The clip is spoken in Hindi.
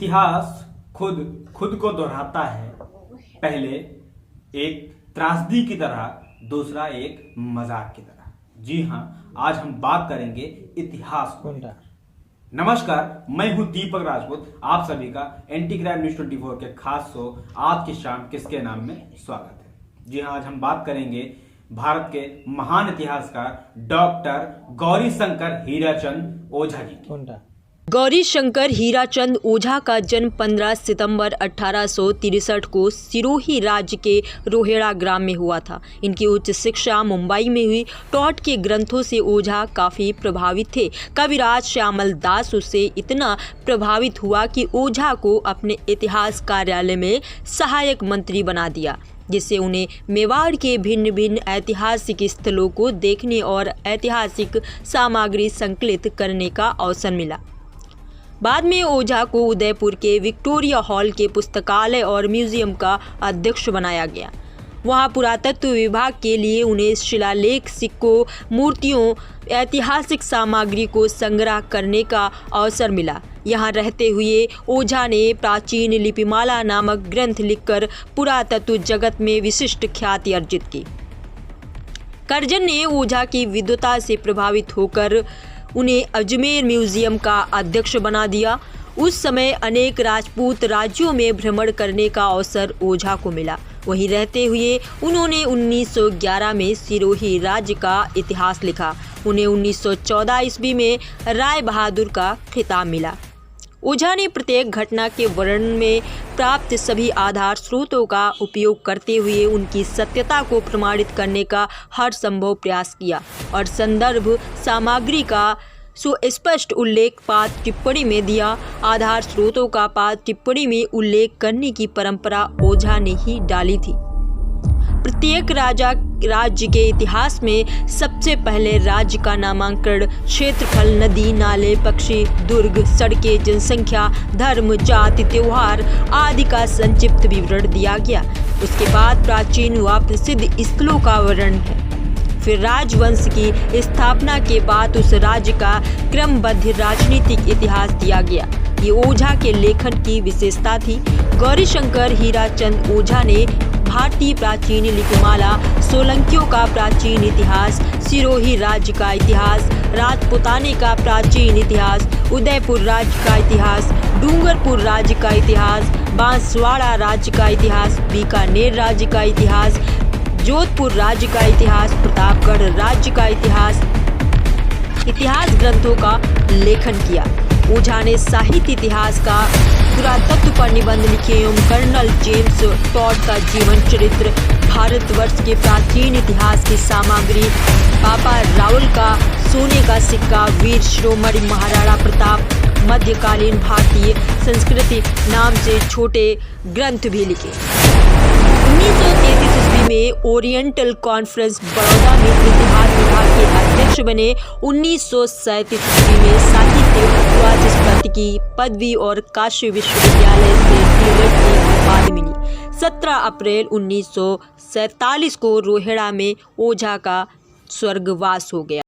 इतिहास खुद को दोहराता है। पहले एक त्रासदी की तरह, दूसरा एक मजाक की तरह। जी हाँ, आज हम बात करेंगे इतिहास को। नमस्कार, मैं हूं दीपक राजपूत। आप सभी का एंटी क्राइम न्यूज 24 के खास शो आज की शाम किसके नाम में स्वागत है। जी हाँ, आज हम बात करेंगे भारत के महान इतिहासकार डॉक्टर गौरीशंकर हीराचंद ओझा जी की। गौरीशंकर हीराचंद ओझा का जन्म 15 सितंबर 1863 को सिरोही राज्य के रोहेड़ा ग्राम में हुआ था। इनकी उच्च शिक्षा मुंबई में हुई। टॉट के ग्रंथों से ओझा काफ़ी प्रभावित थे। कविराज श्यामल दास उससे इतना प्रभावित हुआ कि ओझा को अपने इतिहास कार्यालय में सहायक मंत्री बना दिया, जिससे उन्हें मेवाड़ के भिन्न भिन्न ऐतिहासिक स्थलों को देखने और ऐतिहासिक सामग्री संकलित करने का अवसर मिला। बाद में ओझा को उदयपुर के विक्टोरिया हॉल के पुस्तकालय और म्यूजियम का अध्यक्ष बनाया गया। वहां पुरातत्व विभाग के लिए उन्हें शिलालेख, सिक्कों, मूर्तियों, ऐतिहासिक सामग्री को संग्रह करने का अवसर मिला। यहां रहते हुए ओझा ने प्राचीन लिपिमाला नामक ग्रंथ लिखकर पुरातत्व जगत में विशिष्ट ख्याति अर्जित की। कर्जन ने ओझा की विद्वता से प्रभावित होकर उन्हें अजमेर म्यूजियम का अध्यक्ष बना दिया। उस समय अनेक राजपूत राज्यों में भ्रमण करने का अवसर ओझा को मिला। वहीं रहते हुए उन्होंने 1911 में सिरोही राज्य का इतिहास लिखा। उन्हें 1914 ईस्वी में राय बहादुर का खिताब मिला। ओझा ने प्रत्येक घटना के वर्णन में प्राप्त सभी आधार स्रोतों का उपयोग करते हुए उनकी सत्यता को प्रमाणित करने का हर संभव प्रयास किया और संदर्भ सामग्री का सुस्पष्ट उल्लेख पाठ टिप्पणी में दिया। आधार स्रोतों का पाठ टिप्पणी में उल्लेख करने की परंपरा ओझा ने ही डाली थी। प्रत्येक राज्य के इतिहास में सबसे पहले राज्य का नामांकन, क्षेत्रफल, नदी, नाले, पक्षी, दुर्ग, सड़कें, जनसंख्या, धर्म, जाति, त्योहार आदि का संक्षिप्त विवरण दिया गया। उसके बाद प्राचीन व प्रसिद्ध स्थलों का वर्णन है। फिर राजवंश की स्थापना के बाद उस राज्य का क्रमबद्ध राजनीतिक इतिहास दिया गया। ये ओझा के लेखन की विशेषता थी। गौरीशंकर हीराचंद ओझा ने भारतीय प्राचीन लिपिमाला, सोलंकियों का प्राचीन इतिहास, सिरोही राज्य का इतिहास, राजपुताने का प्राचीन इतिहास, उदयपुर राज्य का इतिहास, डूंगरपुर राज्य का इतिहास, बांसवाड़ा राज्य का इतिहास, बीकानेर राज्य का इतिहास, जोधपुर राज्य का इतिहास, प्रतापगढ़ राज्य का इतिहास ग्रंथों का लेखन किया। ओझा ने साहित्य इतिहास का पुरातत्व पर निबंध लिखे एवं कर्नल जेम्स टॉड का जीवन चरित्र, भारतवर्ष के प्राचीन इतिहास की सामग्री, पापा रावल का सोने का सिक्का, वीर शिरोमणि महाराणा प्रताप, मध्यकालीन भारतीय संस्कृति नाम से छोटे ग्रंथ भी लिखे। 1933 ईस्वी में ओरिएंटल कॉन्फ्रेंस बड़ौदा में इतिहास विभाग के अध्यक्ष बने। 1937 ईस्वी में साहित्य वाचस्पति की पदवी और काशी विश्वविद्यालय से डीलिट की उपाधि मिली। 17 अप्रैल 1947 को रोहेड़ा में ओझा का स्वर्गवास हो गया।